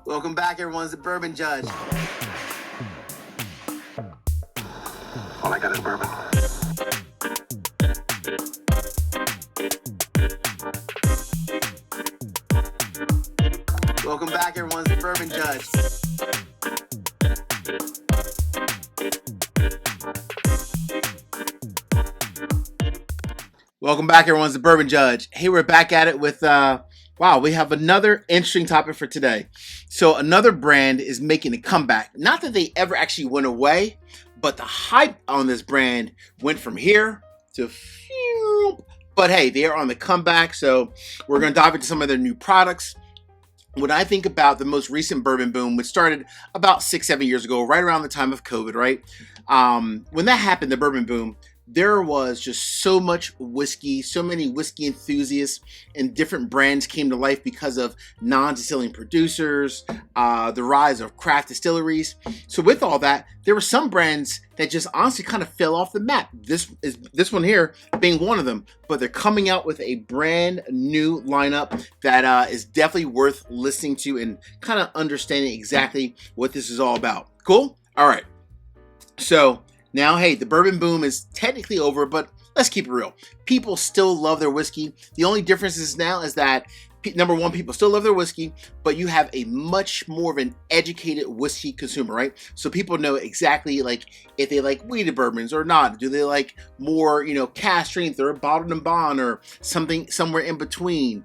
Welcome back, everyone. It's the Bourbon Judge. All I got is bourbon. Welcome back, everyone. It's the Bourbon Judge. Welcome back, everyone. It's the Bourbon Judge. Hey, we're back at it with, wow, we have another interesting topic for today. So another brand is making a comeback. Not that they ever actually went away, but the hype on this brand went from here to phew. But hey, they are on the comeback. So we're going to dive into some of their new products. When I think about the most recent bourbon boom, which started about 6-7 years ago, right around the time of COVID, right? When that happened, the bourbon boom, there was just so much whiskey, so many whiskey enthusiasts and different brands came to life because of non-distilling producers, the rise of craft distilleries. So with all that, there were some brands that just honestly kind of fell off the map. This one here being one of them, but they're coming out with a brand new lineup that is definitely worth listening to and kind of understanding exactly what this is all about. Cool? All right. So now, hey, the bourbon boom is technically over, but let's keep it real. People still love their whiskey. The only difference is now is that, number one, people still love their whiskey, but you have a much more of an educated whiskey consumer, right? So people know exactly like if they like wheated bourbons or not. Do they like more, cask strength or bottled and bond or something somewhere in between?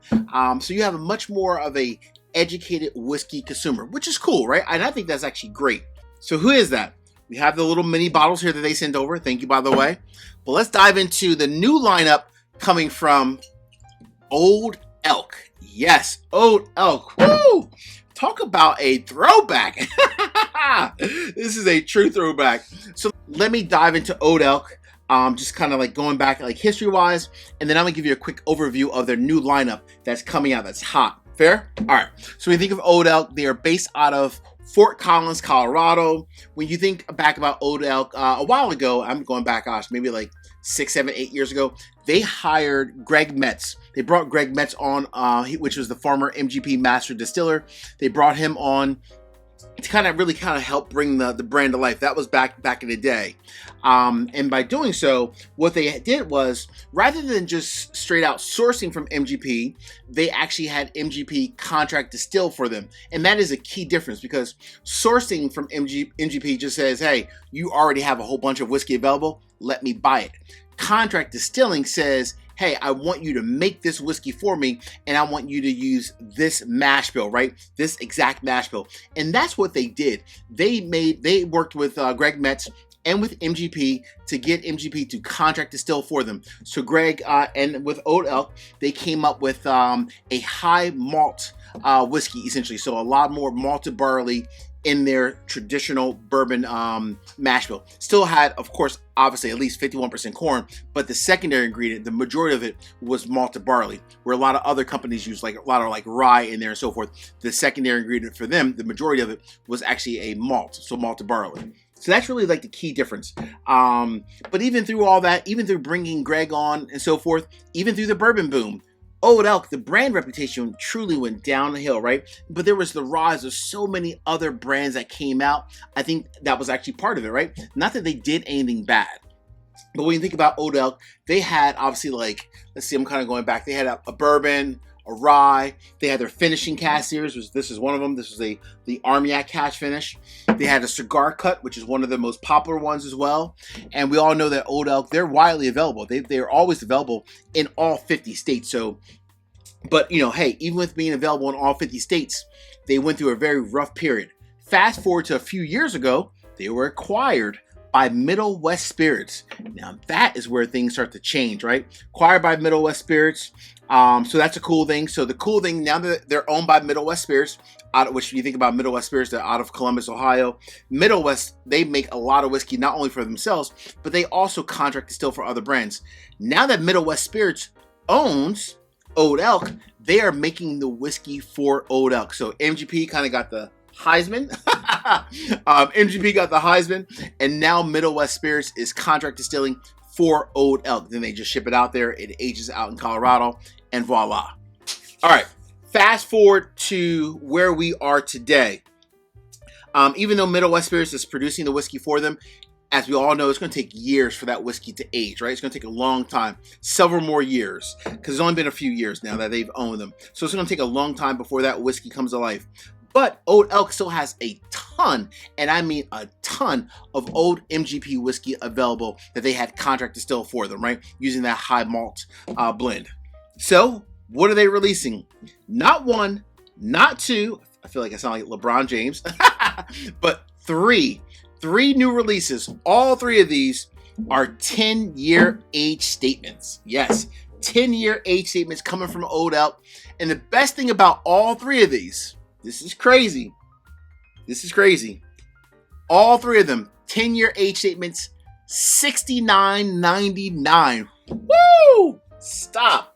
So you have a much more of a educated whiskey consumer, which is cool, right? And I think that's actually great. So who is that? We have the little mini bottles here that they sent over. Thank you, by the way. But let's dive into the new lineup coming from Old Elk. Yes, Old Elk. Woo! Talk about a throwback. This is a true throwback. So let me dive into Old Elk. Just kind of like going back like history-wise. And then I'm going to give you a quick overview of their new lineup that's coming out that's hot. Fair? All right. So when you think of Old Elk, they are based out of Fort Collins, Colorado. When you think back about Old Elk, a while ago, I'm going back, maybe like 6, 7, 8 years ago, they hired Greg Metz. They brought Greg Metz on, which was the former MGP master distiller. They brought him on to kind of help bring the brand to life. That was back in the day. And by doing so, what they did was, rather than just straight out sourcing from MGP, they actually had MGP contract distill for them. And that is a key difference, because sourcing from MGP just says, hey, you already have a whole bunch of whiskey available, let me buy it. Contract distilling says, hey, I want you to make this whiskey for me, and I want you to use this mash bill, right? This exact mash bill. And that's what they did. They worked with Greg Metz and with MGP to get MGP to contract distill for them. So Greg and with Old Elk, they came up with a high malt whiskey, essentially. So a lot more malted barley in their traditional bourbon mash bill. Still had, of course, obviously at least 51% corn, but the secondary ingredient, the majority of it was malted barley, where a lot of other companies use like a lot of like rye in there and so forth. The secondary ingredient for them, the majority of it was actually a malt, so malted barley. So that's really like the key difference. But even through all that, even through bringing Greg on and so forth, even through the bourbon boom, Old Elk, the brand reputation truly went down the hill, right? But there was the rise of so many other brands that came out. I think that was actually part of it, right? Not that they did anything bad. But when you think about Old Elk, they had obviously like, let's see, I'm kind of going back. They had a bourbon, a rye. They had their finishing cask series, which this is one of them. This is the Armagnac cask finish. They had a cigar cut, which is one of the most popular ones as well. And we all know that Old Elk, they're widely available. They're always available in all 50 states. So, but hey, even with being available in all 50 states, they went through a very rough period. Fast forward to a few years ago, they were acquired by Middle West Spirits. Now that is where things start to change, right? Acquired by Middle West Spirits. So that's a cool thing. So the cool thing, now that they're owned by Middle West Spirits, out of which you think about Middle West Spirits, they're out of Columbus, Ohio. Middle West, they make a lot of whiskey, not only for themselves, but they also contract distill for other brands. Now that Middle West Spirits owns Old Elk, they are making the whiskey for Old Elk. So MGP kind of got the Heisman. MGP got the Heisman, and now Middle West Spirits is contract distilling for Old Elk. Then they just ship it out there. It ages out in Colorado, and voila. All right. fast forward to where we are today. Even though Middle West Spirits is producing the whiskey for them, as we all know, it's going to take years for that whiskey to age, right? It's going to take a long time, several more years, because it's only been a few years now that they've owned them. So it's going to take a long time before that whiskey comes to life. But Old Elk still has a ton, and I mean a ton, of old MGP whiskey available that they had contract distill for them, right? Using that high malt blend. So what are they releasing? Not one, not two. I feel like I sound like LeBron James, but three new releases. All three of these are 10-year age statements. Yes, 10-year age statements coming from Old Elk. And the best thing about all three of these, this is crazy. This is crazy. All three of them, 10-year age statements, $69.99. Woo! Stop.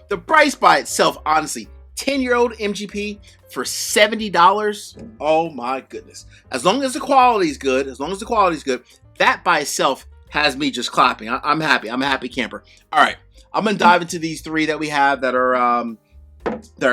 The price by itself, honestly, 10-year-old MGP for $70. Oh my goodness. As long as the quality is good, that by itself has me just clapping. I'm happy. I'm a happy camper. All right. I'm going to dive into these three that we have that are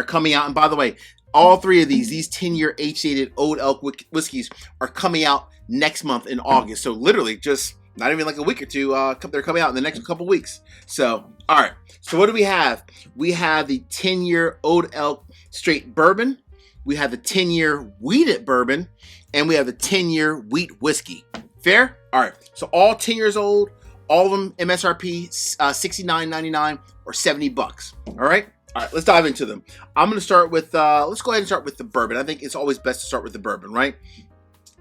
coming out. And by the way, all three of these 10-year age-dated Old Elk whiskeys are coming out next month in August. So literally just not even like a week or two. They're coming out in the next couple weeks. So, all right. So what do we have? We have the 10-year Old Elk straight bourbon. We have the 10-year wheated bourbon. And we have the 10-year wheat whiskey. Fair? All right. So all 10 years old, all of them MSRP $69.99 or $70. All right. All right. Let's dive into them. I'm going to start with, let's go ahead and start with the bourbon. I think it's always best to start with the bourbon, right?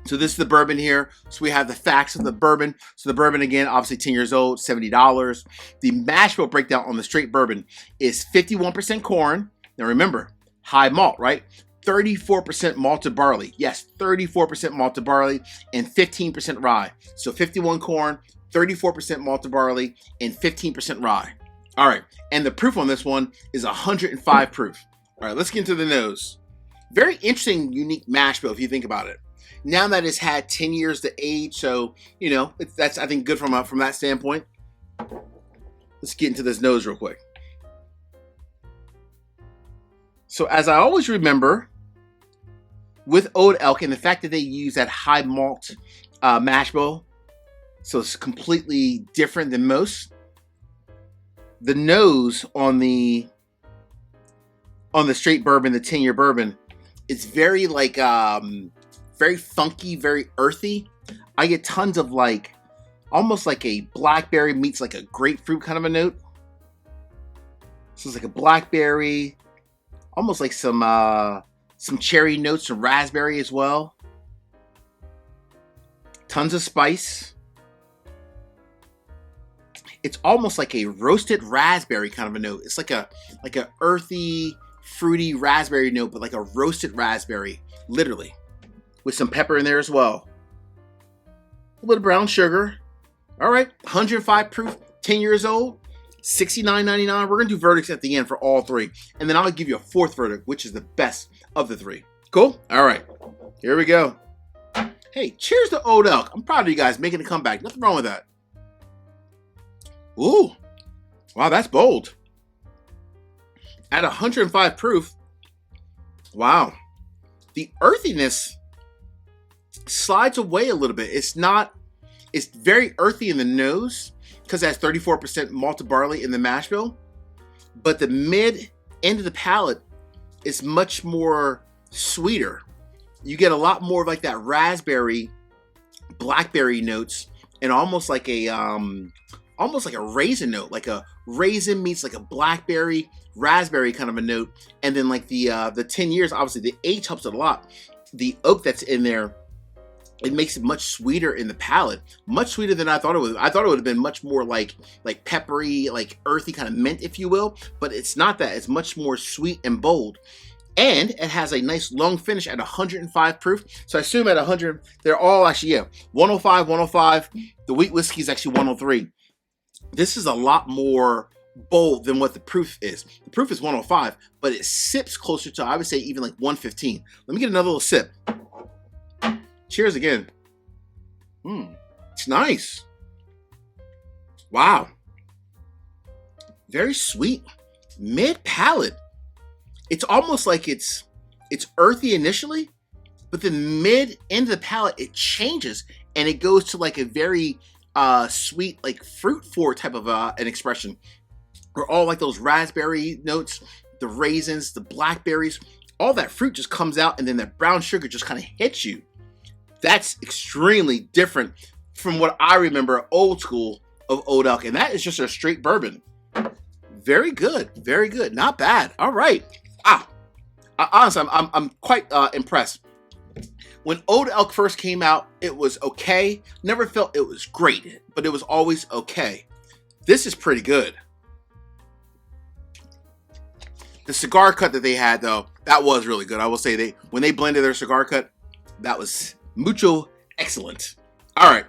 So this is the bourbon here. So we have the facts of the bourbon. So the bourbon, again, obviously 10 years old, $70. The mash bill breakdown on the straight bourbon is 51% corn. Now remember, high malt, right? 34% malted barley. Yes, 34% malted barley and 15% rye. So 51 corn, 34% malted barley, and 15% rye. All right. And the proof on this one is 105 proof. All right, let's get into the nose. Very interesting, unique mash bill if you think about it. Now that it's had 10 years to age, so, you know, that's, I think, good from that standpoint. Let's get into this nose real quick. So as I always remember, with Old Elk and the fact that they use that high malt mash bill, so it's completely different than most. The nose on the straight bourbon, the 10-year bourbon, it's very like very funky, very earthy. I get tons of like almost like a blackberry meets like a grapefruit kind of a note. So it's like a blackberry, almost like some cherry notes, some raspberry as well. Tons of spice. It's almost like a roasted raspberry kind of a note. It's like a earthy, fruity raspberry note, but like a roasted raspberry, literally, with some pepper in there as well. A little brown sugar. All right, 105 proof, 10 years old, $69.99. We're gonna do verdicts at the end for all three, and then I'll give you a fourth verdict, which is the best of the three. Cool? All right, here we go. Hey, cheers to Old Elk. I'm proud of you guys making a comeback. Nothing wrong with that. Ooh, wow, that's bold. At 105 proof, wow. The earthiness slides away a little bit. It's very earthy in the nose because it has 34% malted barley in the mash bill. But the mid end of the palate is much more sweeter. You get a lot more of like that raspberry, blackberry notes, and almost like a raisin note, like a raisin meets like a blackberry, raspberry kind of a note. And then like the 10 years, obviously the age helps it a lot. The oak that's in there, it makes it much sweeter in the palate, much sweeter than I thought it would. I thought it would have been much more like peppery, like earthy kind of mint, if you will. But it's not that. It's much more sweet and bold. And it has a nice long finish at 105 proof. So I assume at 100, they're all actually, 105, 105. The wheat whiskey is actually 103. This is a lot more bold than what the proof is. The proof is 105, but it sips closer to, I would say, even like 115. Let me get another little sip. Cheers again. It's nice. Wow. Very sweet. Mid palate. it's almost like it's earthy initially, but then end of the palate, it changes and it goes to like a very sweet, like fruit forward type of an expression. Where all like those raspberry notes, the raisins, the blackberries, all that fruit just comes out, and then that brown sugar just kind of hits you. That's extremely different from what I remember old school of Old Elk, and that is just a straight bourbon. Very good, very good, not bad. All right, honestly, I'm quite impressed. When Old Elk first came out, it was okay. Never felt it was great, but it was always okay. This is pretty good. The cigar cut that they had, though, that was really good. I will say when they blended their cigar cut, that was mucho excellent. All right.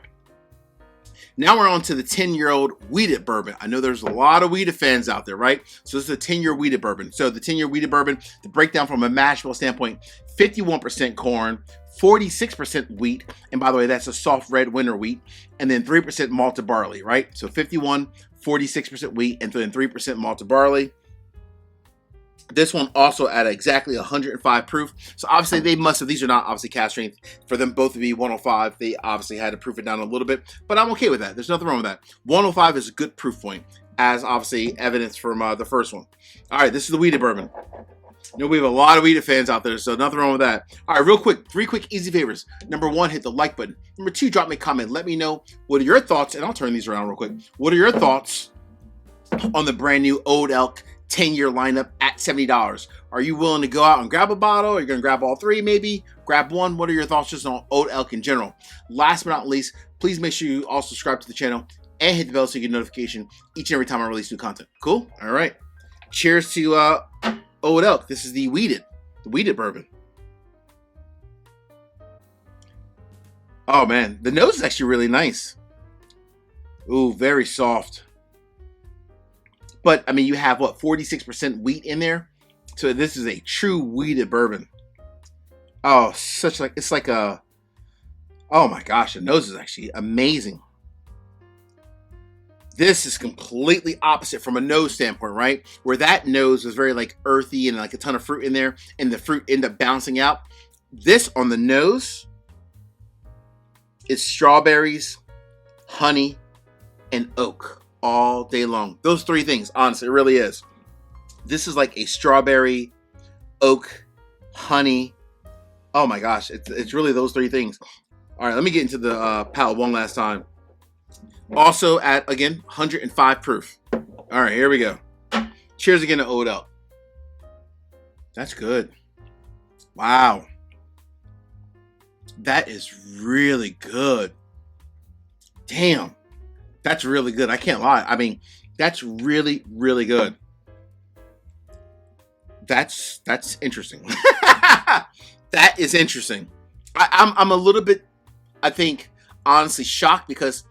Now we're on to the 10-year-old wheated bourbon. I know there's a lot of wheated fans out there, right? So this is a 10-year wheated bourbon. So the 10-year wheated bourbon, the breakdown from a mash bill standpoint, 51% corn, 46% wheat. And by the way, that's a soft red winter wheat. And then 3% malted barley, right? So 51, 46% wheat, and then 3% malted barley. This one also at exactly 105 proof. So obviously they must have, these are not obviously cask strength. For them both to be 105, they obviously had to proof it down a little bit, but I'm okay with that. There's nothing wrong with that. 105 is a good proof point, as obviously evidence from the first one. All right, this is the wheated bourbon. You know, we have a lot of wheated fans out there, so nothing wrong with that. All right, real quick, 3 quick easy favors. Number 1, hit the like button. Number 2, drop me a comment. Let me know what are your thoughts, and I'll turn these around real quick. What are your thoughts on the brand new Old Elk 10-year lineup at $70? Are you willing to go out and grab a bottle? Are you going to grab all 3 maybe? Grab one? What are your thoughts just on Old Elk in general? Last but not least, please make sure you all subscribe to the channel and hit the bell so you get notification each and every time I release new content. Cool? All right. Cheers to Old Elk. This is the wheated bourbon. Oh man, the nose is actually really nice. Ooh, very soft. But I mean, you have what, 46% wheat in there, so this is a true wheated bourbon. Oh, it's like a, oh my gosh, the nose is actually amazing. This is completely opposite from a nose standpoint, right? Where that nose was very like earthy and like a ton of fruit in there, and the fruit ended up bouncing out. This on the nose is strawberries, honey, and oak. All day long. Those 3 things, honestly, it really is. This is like a strawberry, oak, honey. Oh my gosh, it's really those 3 things. All right, let me get into the palate one last time. Also at, again, 105 proof. All right, here we go. Cheers again to Old Elk. That's good. Wow. That is really good. Damn. That's really good. I can't lie. I mean, that's really, really good. That's interesting. That is interesting. I'm a little bit, I think, honestly shocked because,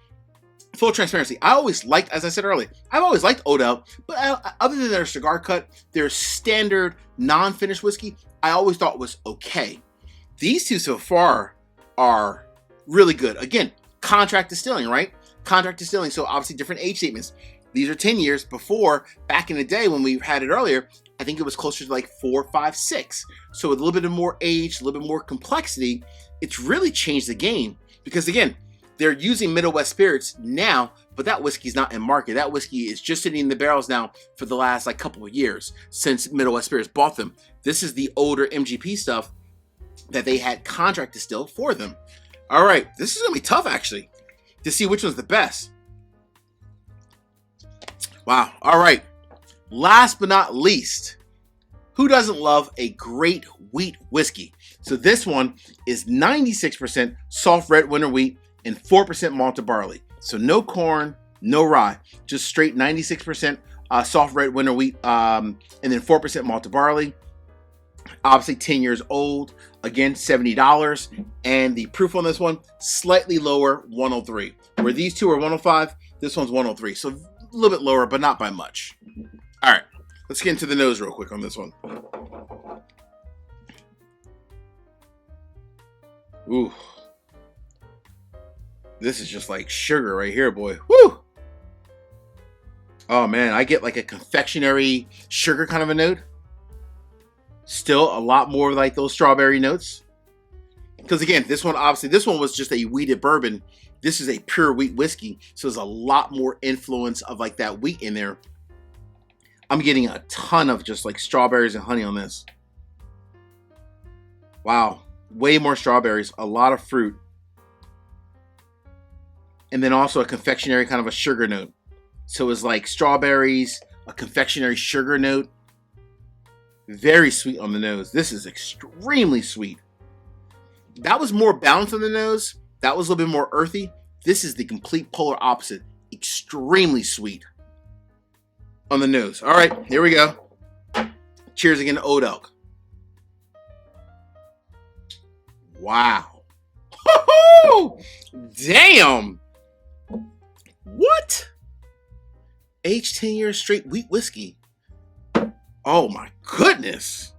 full transparency, I always liked, as I said earlier, I've always liked Old Elk, but other than their cigar cut, their standard non-finished whiskey, I always thought was okay. These two so far are really good. Again, contract distilling, right? Contract distilling, so obviously different age statements. These are 10 years before, back in the day when we had it earlier, I think it was closer to like 4, 5, 6. So with a little bit of more age, a little bit more complexity, it's really changed the game. Because again, they're using Middle West spirits now, but that whiskey's not in market. That whiskey is just sitting in the barrels now for the last like couple of years since Middle West spirits bought them. This is the older MGP stuff that they had contract distilled for them. All right, this is gonna be tough actually to see which one's the best. Wow. All right. Last but not least, who doesn't love a great wheat whiskey? So this one is 96% soft red winter wheat and 4% malted barley. So no corn, no rye, just straight 96% soft red winter wheat, and then 4% malted barley. Obviously 10 years old, again $70, and the proof on this one slightly lower, 103. Where these two are 105, this one's 103, so a little bit lower, but not by much. All right, let's get into the nose real quick on this one. Ooh, this is just like sugar right here, boy. Woo! Oh man, I get like a confectionery sugar kind of a note. Still a lot more like those strawberry notes. Because again, this one was just a wheated bourbon. This is a pure wheat whiskey, so there's a lot more influence of like that wheat in there. I'm getting a ton of just like strawberries and honey on this. Wow, way more strawberries, a lot of fruit. And then also a confectionery kind of a sugar note. So it's like strawberries, a confectionery sugar note. Very sweet on the nose. This is extremely sweet. That was more balanced on the nose. That was a little bit more earthy. This is the complete polar opposite. Extremely sweet on the nose. All right, here we go. Cheers again to Old Elk. Wow. Damn. What? Aged 10 years straight wheat whiskey. Oh my goodness.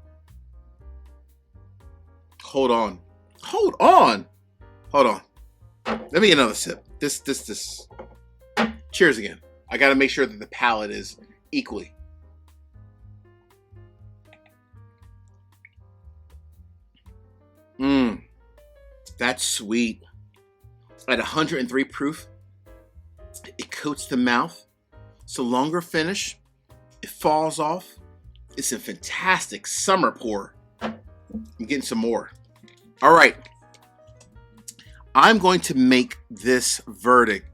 Hold on. Let me get another sip. This. Cheers again. I got to make sure that the palate is equally. That's sweet. At 103 proof, it coats the mouth. It's a longer finish. It falls off. It's a fantastic summer pour. I'm getting some more. All right. I'm going to make this verdict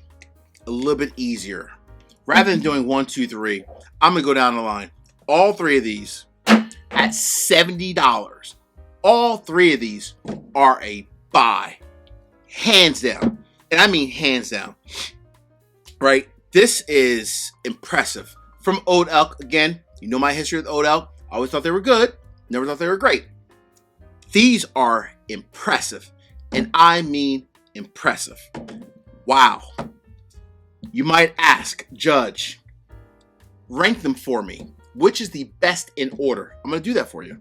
a little bit easier. Rather than doing 1, 2, 3, I'm going to go down the line. All three of these at $70. All three of these are a buy. Hands down. And I mean hands down. Right? This is impressive. From Old Elk, again, you know my history with Old Elk. I always thought they were good. Never thought they were great. These are impressive. And I mean impressive. Wow. You might ask, Judge, rank them for me. Which is the best in order? I'm going to do that for you.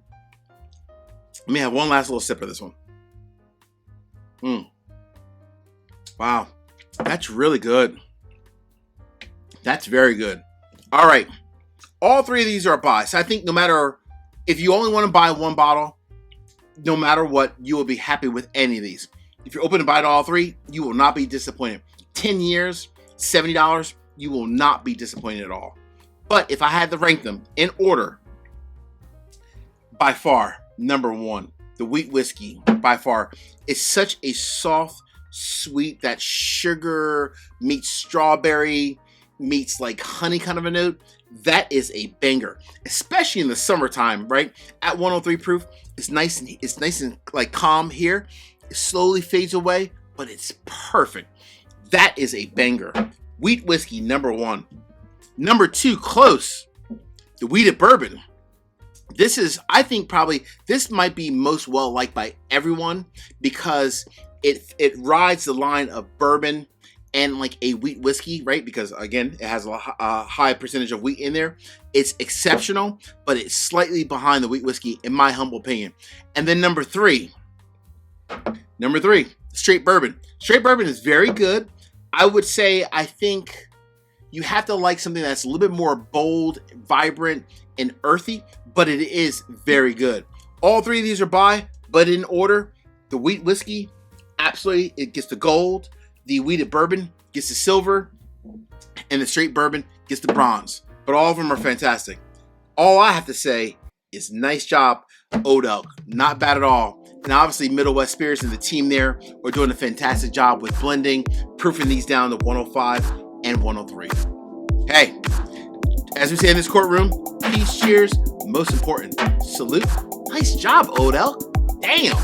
Let me have one last little sip of this one. Wow. That's really good. That's very good. All right. All three of these are a buy. So I think no matter if you only want to buy one bottle, no matter what, you will be happy with any of these. If you're open to buy all three, you will not be disappointed. 10 years, $70, you will not be disappointed at all. But if I had to rank them in order, by far, number one, the wheat whiskey, by far, is such a soft, sweet, that sugar meets strawberry, meets like honey kind of a note. That is a banger, especially in the summertime, right? At 103 proof, it's nice and like calm here. It slowly fades away, but it's perfect. That is a banger. Wheat whiskey, number one. Number two, close. The wheated bourbon. This is, I think probably, this might be most well liked by everyone because it rides the line of bourbon and like a wheat whiskey, right? Because again, it has a high percentage of wheat in there. It's exceptional, but it's slightly behind the wheat whiskey in my humble opinion. And then number three, straight bourbon. Straight bourbon is very good. I would say, I think you have to like something that's a little bit more bold, vibrant, and earthy, but it is very good. All three of these are buy, but in order, the wheat whiskey, absolutely, it gets the gold. The wheated bourbon gets the silver, and the straight bourbon gets the bronze. But all of them are fantastic. All I have to say is nice job, Old Elk. Not bad at all. And obviously, Middle West Spirits and the team there are doing a fantastic job with blending, proofing these down to 105 and 103. Hey, as we say in this courtroom, peace, cheers, most important, salute. Nice job, Old Elk. Damn.